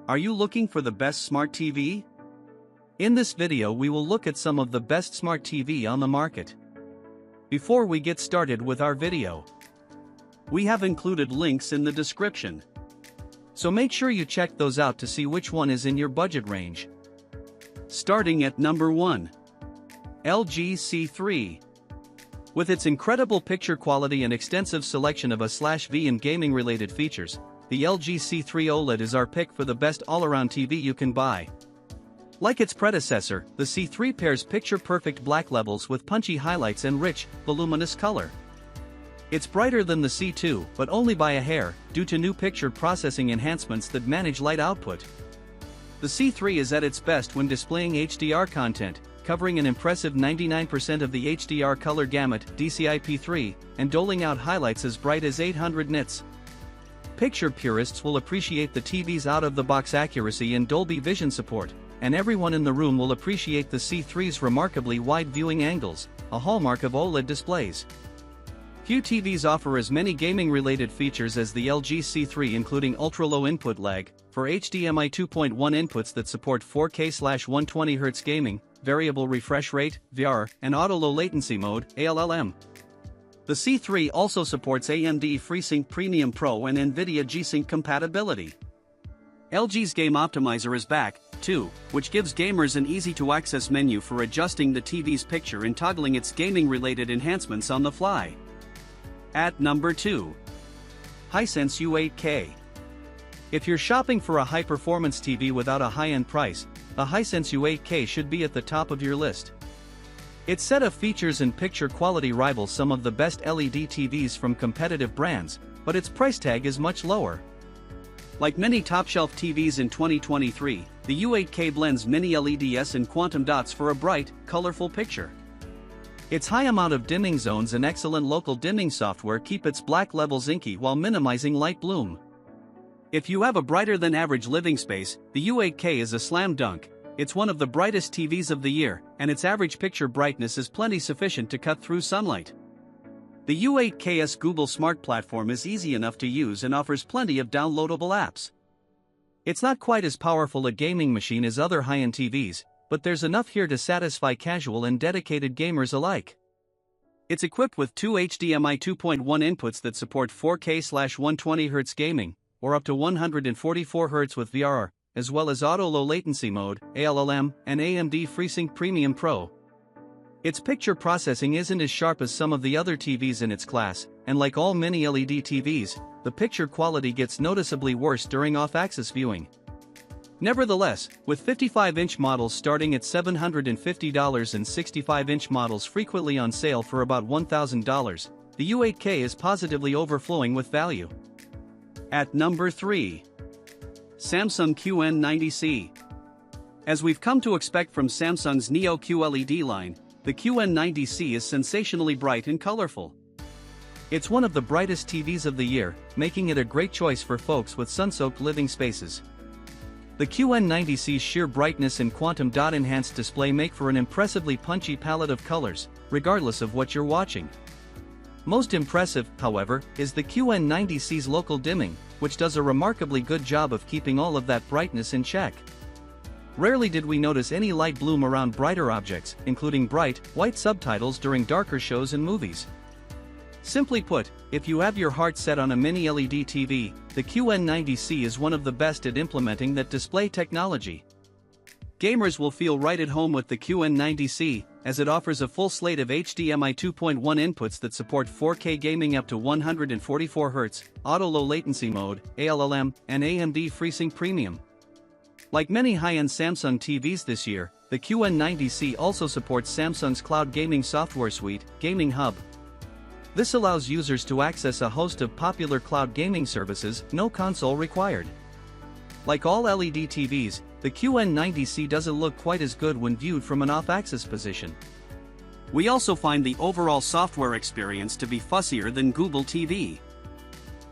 Are you looking for the best smart TV? In this video we will look at some of the best smart TV on the market. Before we get started with our video, we have included links in the description. So make sure you check those out to see which one is in your budget range. Starting at number 1. LG C3. With its incredible picture quality and extensive selection of A/V and gaming related features, the LG C3 OLED is our pick for the best all-around TV you can buy. Like its predecessor, the C3 pairs picture-perfect black levels with punchy highlights and rich, voluminous color. It's brighter than the C2, but only by a hair, due to new picture processing enhancements that manage light output. The C3 is at its best when displaying HDR content, covering an impressive 99% of the HDR color gamut DCI-P3, and doling out highlights as bright as 800 nits. Picture purists will appreciate the TV's out-of-the-box accuracy and Dolby Vision support, and everyone in the room will appreciate the C3's remarkably wide viewing angles, a hallmark of OLED displays. Few TVs offer as many gaming-related features as the LG C3, including ultra-low input lag, for HDMI 2.1 inputs that support 4K/120Hz gaming, variable refresh rate, VR, and auto-low latency mode, ALLM. The C3 also supports AMD FreeSync Premium Pro and NVIDIA G-Sync compatibility. LG's Game Optimizer is back, too, which gives gamers an easy-to-access menu for adjusting the TV's picture and toggling its gaming-related enhancements on the fly. At number 2. HighSense U8K. If you're shopping for a high-performance TV without a high-end price, the HighSense U8K should be at the top of your list. Its set of features and picture quality rivals some of the best LED TVs from competitive brands, but its price tag is much lower. Like many top-shelf TVs in 2023, the U8K blends mini LEDs and quantum dots for a bright, colorful picture. Its high amount of dimming zones and excellent local dimming software keep its black levels inky while minimizing light bloom. If you have a brighter-than-average living space, the U8K is a slam dunk. It's one of the brightest TVs of the year, and its average picture brightness is plenty sufficient to cut through sunlight. The U8K's Google Smart Platform is easy enough to use and offers plenty of downloadable apps. It's not quite as powerful a gaming machine as other high-end TVs, but there's enough here to satisfy casual and dedicated gamers alike. It's equipped with two HDMI 2.1 inputs that support 4K/120Hz gaming, or up to 144Hz with VR, as well as auto-low latency mode, ALLM, and AMD FreeSync Premium Pro. Its picture processing isn't as sharp as some of the other TVs in its class, and like all mini LED TVs, the picture quality gets noticeably worse during off-axis viewing. Nevertheless, with 55-inch models starting at $750 and 65-inch models frequently on sale for about $1,000, the U8K is positively overflowing with value. At number 3. Samsung QN90C. As we've come to expect from Samsung's Neo QLED line, the QN90C is sensationally bright and colorful. It's one of the brightest TVs of the year, making it a great choice for folks with sun-soaked living spaces. The QN90C's sheer brightness and quantum dot-enhanced display make for an impressively punchy palette of colors, regardless of what you're watching. Most impressive, however, is the QN90C's local dimming, which does a remarkably good job of keeping all of that brightness in check. Rarely did we notice any light bloom around brighter objects, including bright, white subtitles during darker shows and movies. Simply put, if you have your heart set on a mini LED TV, the QN90C is one of the best at implementing that display technology. Gamers will feel right at home with the QN90C, as it offers a full slate of HDMI 2.1 inputs that support 4K gaming up to 144Hz, auto-low latency mode, ALLM, and AMD FreeSync Premium. Like many high-end Samsung TVs this year, the QN90C also supports Samsung's cloud gaming software suite, Gaming Hub. This allows users to access a host of popular cloud gaming services, no console required. Like all LED TVs, the QN90C doesn't look quite as good when viewed from an off-axis position. We also find the overall software experience to be fussier than Google TV.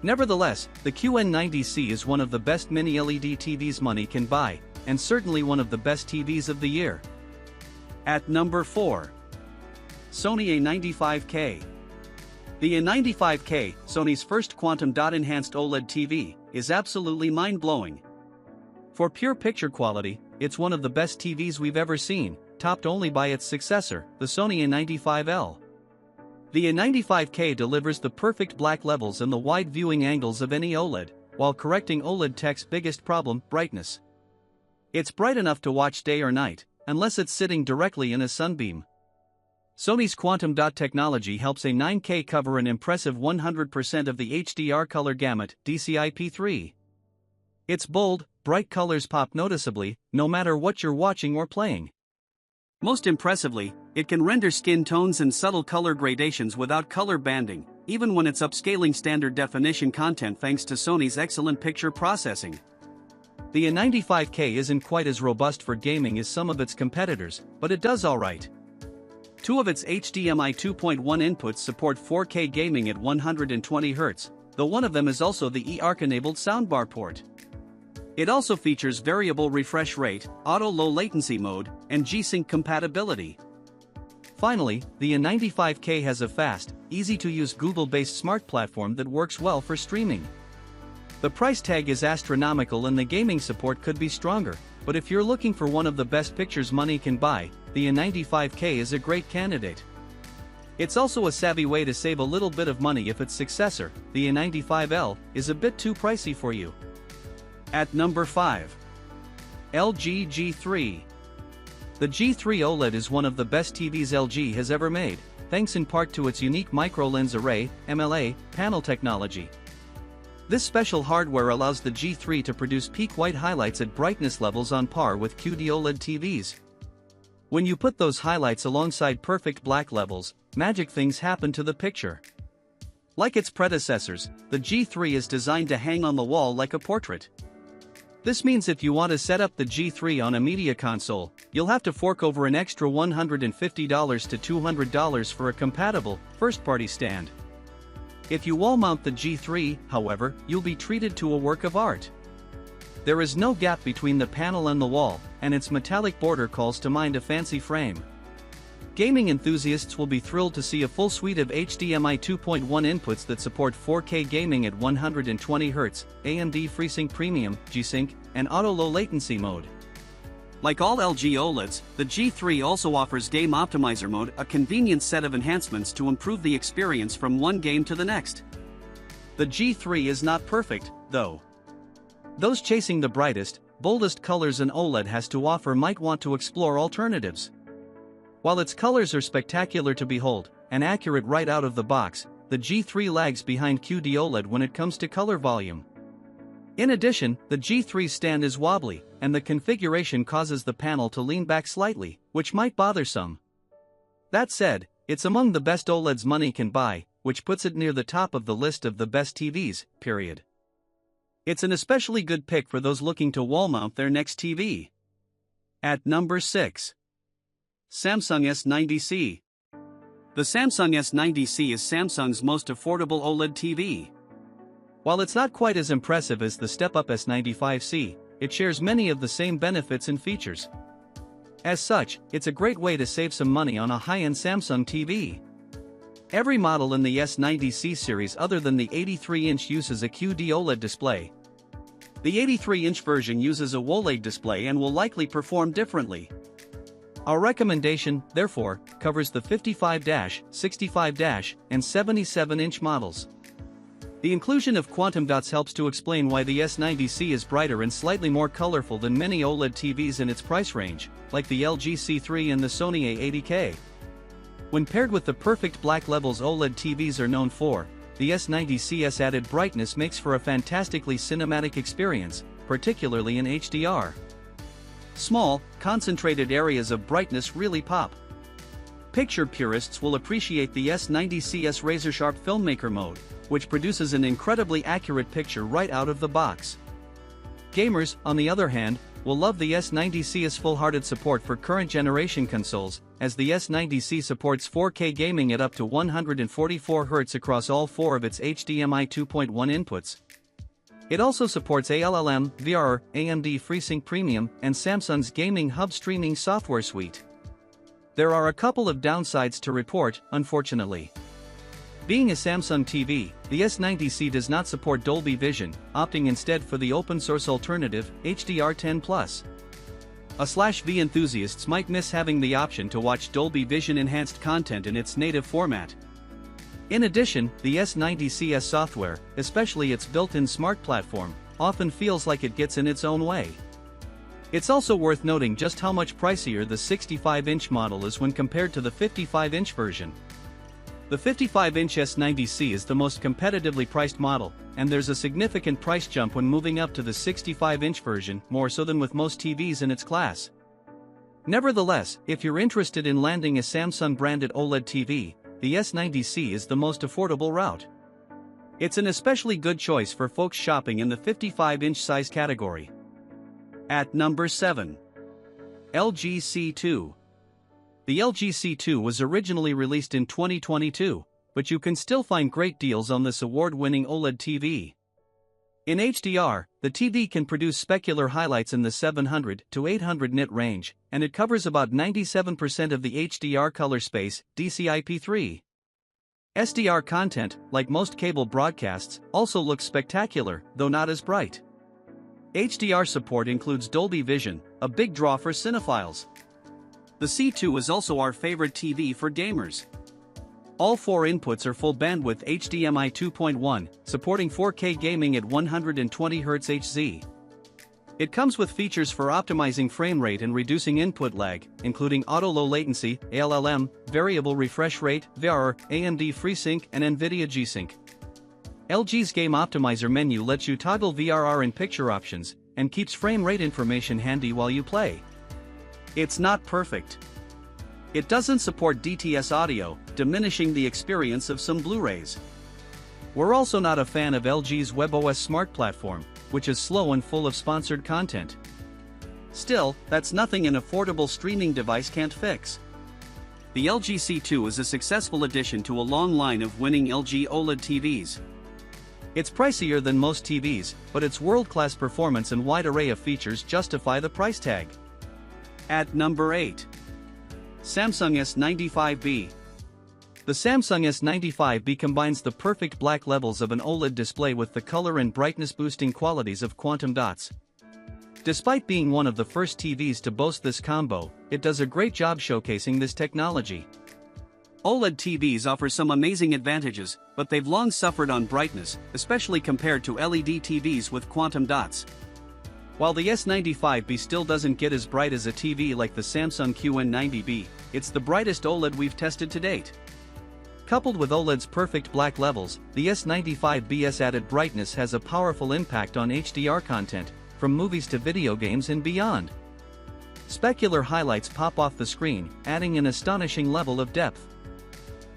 Nevertheless, the QN90C is one of the best mini LED TVs money can buy, and certainly one of the best TVs of the year. At number 4. Sony A95K. The A95K, Sony's first quantum dot enhanced OLED TV, is absolutely mind-blowing. For pure picture quality, it's one of the best TVs we've ever seen, topped only by its successor, the Sony A95L. The A95K delivers the perfect black levels and the wide viewing angles of any OLED, while correcting OLED tech's biggest problem, brightness. It's bright enough to watch day or night, unless it's sitting directly in a sunbeam. Sony's quantum dot technology helps A9K cover an impressive 100% of the HDR color gamut, DCI-P3. Its bold, bright colors pop noticeably, no matter what you're watching or playing. Most impressively, it can render skin tones and subtle color gradations without color banding, even when it's upscaling standard definition content thanks to Sony's excellent picture processing. The A95K isn't quite as robust for gaming as some of its competitors, but it does alright. Two of its HDMI 2.1 inputs support 4K gaming at 120Hz, though one of them is also the eARC-enabled soundbar port. It also features variable refresh rate, auto low latency mode, and G-Sync compatibility. Finally, the A95K has a fast, easy-to-use Google-based smart platform that works well for streaming. The price tag is astronomical and the gaming support could be stronger, but if you're looking for one of the best pictures money can buy, the A95K is a great candidate. It's also a savvy way to save a little bit of money if its successor, the A95L, is a bit too pricey for you. At number 5. LG G3. The G3 OLED is one of the best TVs LG has ever made, thanks in part to its unique micro-lens array, MLA, panel technology. This special hardware allows the G3 to produce peak white highlights at brightness levels on par with QD-OLED TVs. When you put those highlights alongside perfect black levels, magic things happen to the picture. Like its predecessors, the G3 is designed to hang on the wall like a portrait. This means if you want to set up the G3 on a media console, you'll have to fork over an extra $150 to $200 for a compatible, first-party stand. If you wall-mount the G3, however, you'll be treated to a work of art. There is no gap between the panel and the wall, and its metallic border calls to mind a fancy frame. Gaming enthusiasts will be thrilled to see a full suite of HDMI 2.1 inputs that support 4K gaming at 120Hz, AMD FreeSync Premium, G-Sync, and auto low latency mode. Like all LG OLEDs, the G3 also offers Game Optimizer mode, a convenient set of enhancements to improve the experience from one game to the next. The G3 is not perfect, though. Those chasing the brightest, boldest colors an OLED has to offer might want to explore alternatives. While its colors are spectacular to behold, and accurate right out of the box, the G3 lags behind QD OLED when it comes to color volume. In addition, the G3 stand is wobbly, and the configuration causes the panel to lean back slightly, which might bother some. That said, it's among the best OLEDs money can buy, which puts it near the top of the list of the best TVs, period. It's an especially good pick for those looking to wall mount their next TV. At number 6. Samsung S90C. The Samsung S90C is Samsung's most affordable OLED TV. While it's not quite as impressive as the step-up S95C, it shares many of the same benefits and features. As such, it's a great way to save some money on a high-end Samsung TV. Every model in the S90C series other than the 83-inch uses a QD OLED display. The 83-inch version uses a OLED display and will likely perform differently. Our recommendation, therefore, covers the 55-, 65-, and 77-inch models. The inclusion of quantum dots helps to explain why the S90C is brighter and slightly more colorful than many OLED TVs in its price range, like the LG C3 and the Sony A90K. When paired with the perfect black levels OLED TVs are known for, the S90C's added brightness makes for a fantastically cinematic experience, particularly in HDR. Small, concentrated areas of brightness really pop. Picture purists will appreciate the S90C's razor-sharp filmmaker mode, which produces an incredibly accurate picture right out of the box. Gamers, on the other hand, will love the S90C's full-hearted support for current generation consoles, as the S90C supports 4K gaming at up to 144Hz across all four of its HDMI 2.1 inputs. It also supports ALLM, VR, AMD FreeSync Premium, and Samsung's Gaming Hub streaming software suite. There are a couple of downsides to report, unfortunately. Being a Samsung TV, the S90C does not support Dolby Vision, opting instead for the open-source alternative, HDR10+. A/V enthusiasts might miss having the option to watch Dolby Vision enhanced content in its native format. In addition, the S90C's software, especially its built-in smart platform, often feels like it gets in its own way. It's also worth noting just how much pricier the 65-inch model is when compared to the 55-inch version. The 55-inch S90C is the most competitively priced model, and there's a significant price jump when moving up to the 65-inch version, more so than with most TVs in its class. Nevertheless, if you're interested in landing a Samsung-branded OLED TV, the S90C is the most affordable route. It's an especially good choice for folks shopping in the 55-inch size category. At number 7. LG C2. The LG C2 was originally released in 2022, but you can still find great deals on this award-winning OLED TV. In HDR, the TV can produce specular highlights in the 700 to 800 nit range, and it covers about 97% of the HDR color space, DCI-P3. SDR content, like most cable broadcasts, also looks spectacular, though not as bright. HDR support includes Dolby Vision, a big draw for cinephiles. The C2 is also our favorite TV for gamers. All 4 inputs are full bandwidth HDMI 2.1, supporting 4K gaming at 120Hz HZ. It comes with features for optimizing frame rate and reducing input lag, including auto low latency, ALLM, variable refresh rate, VRR, AMD FreeSync and NVIDIA G-Sync. LG's Game Optimizer menu lets you toggle VRR and picture options, and keeps frame rate information handy while you play. It's not perfect. It doesn't support DTS audio, diminishing the experience of some Blu-rays. We're also not a fan of LG's WebOS smart platform, which is slow and full of sponsored content. Still, that's nothing an affordable streaming device can't fix. The LG C2 is a successful addition to a long line of winning LG OLED TVs. It's pricier than most TVs, but its world-class performance and wide array of features justify the price tag. At number 8. Samsung S95B. The Samsung S95B combines the perfect black levels of an OLED display with the color and brightness-boosting qualities of quantum dots. Despite being one of the first TVs to boast this combo, it does a great job showcasing this technology. OLED TVs offer some amazing advantages, but they've long suffered on brightness, especially compared to LED TVs with quantum dots. While the S95B still doesn't get as bright as a TV like the Samsung QN90B, it's the brightest OLED we've tested to date. Coupled with OLED's perfect black levels, the S95B's added brightness has a powerful impact on HDR content, from movies to video games and beyond. Specular highlights pop off the screen, adding an astonishing level of depth.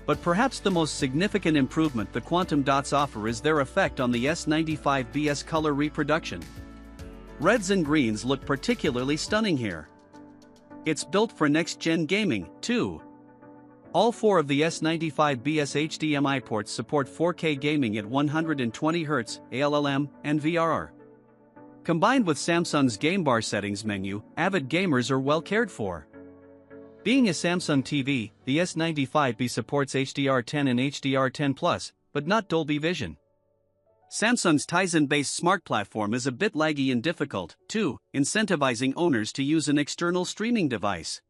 But perhaps the most significant improvement the quantum dots offer is their effect on the S95B's color reproduction. Reds and greens look particularly stunning here. It's built for next-gen gaming, too. All 4 of the S95B's HDMI ports support 4K gaming at 120Hz, ALLM, and VRR. Combined with Samsung's Game Bar settings menu, avid gamers are well cared for. Being a Samsung TV, the S95B supports HDR10 and HDR10+, but not Dolby Vision. Samsung's Tizen-based smart platform is a bit laggy and difficult, too, incentivizing owners to use an external streaming device.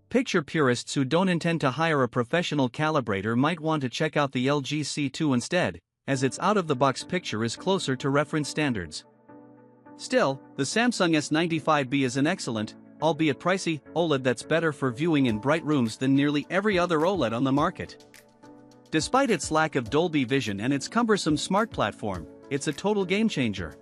Picture purists who don't intend to hire a professional calibrator might want to check out the LG C2 instead, as its out-of-the-box picture is closer to reference standards. Still, the Samsung S95B is an excellent, albeit pricey, OLED that's better for viewing in bright rooms than nearly every other OLED on the market. Despite its lack of Dolby Vision and its cumbersome smart platform, it's a total game changer.